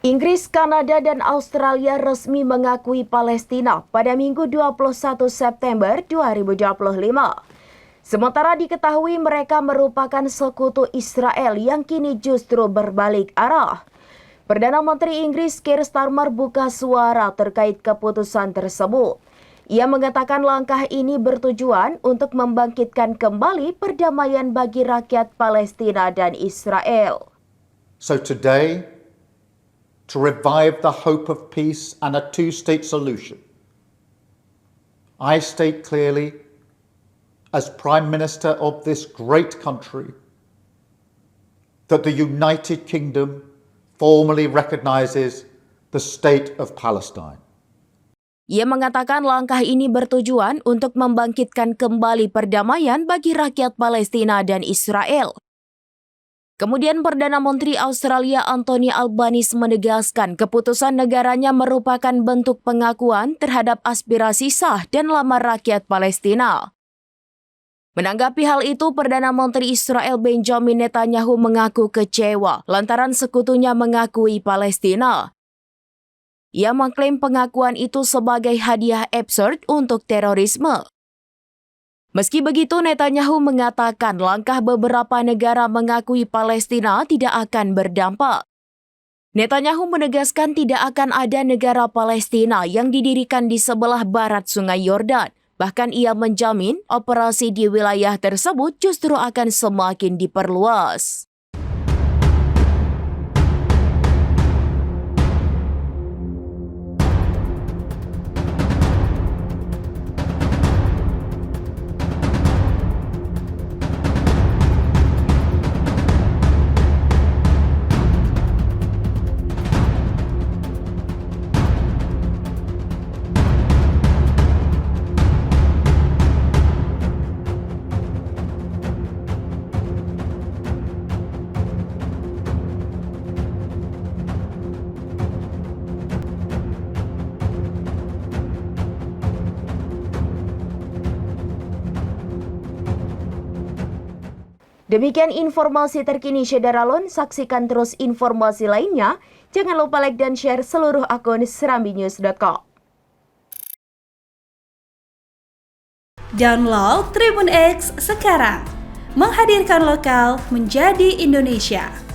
Inggris, Kanada, dan Australia resmi mengakui Palestina pada Minggu 21 September 2025. Sementara diketahui mereka merupakan sekutu Israel yang kini justru berbalik arah. Perdana Menteri Inggris Keir Starmer buka suara terkait keputusan tersebut. Ia mengatakan langkah ini bertujuan untuk membangkitkan kembali perdamaian bagi rakyat Palestina dan Israel. So today, to revive the hope of peace and a two-state solution, I state clearly, as Prime Minister of this great country, that the United Kingdom formally recognizes the state of Palestine. Ia mengatakan langkah ini bertujuan untuk membangkitkan kembali perdamaian bagi rakyat Palestina dan Israel. Kemudian Perdana Menteri Australia Anthony Albanese menegaskan keputusan negaranya merupakan bentuk pengakuan terhadap aspirasi sah dan lamar rakyat Palestina. Menanggapi hal itu, Perdana Menteri Israel Benjamin Netanyahu mengaku kecewa lantaran sekutunya mengakui Palestina. Ia mengklaim pengakuan itu sebagai hadiah absurd untuk terorisme. Meski begitu, Netanyahu mengatakan langkah beberapa negara mengakui Palestina tidak akan berdampak. Netanyahu menegaskan tidak akan ada negara Palestina yang didirikan di sebelah barat Sungai Yordan. Bahkan ia menjamin operasi di wilayah tersebut justru akan semakin diperluas. Demikian informasi terkini Syederalon, saksikan terus informasi lainnya. Jangan lupa like dan share seluruh akun serambinews.com. Download Tribun X sekarang, menghadirkan lokal menjadi Indonesia.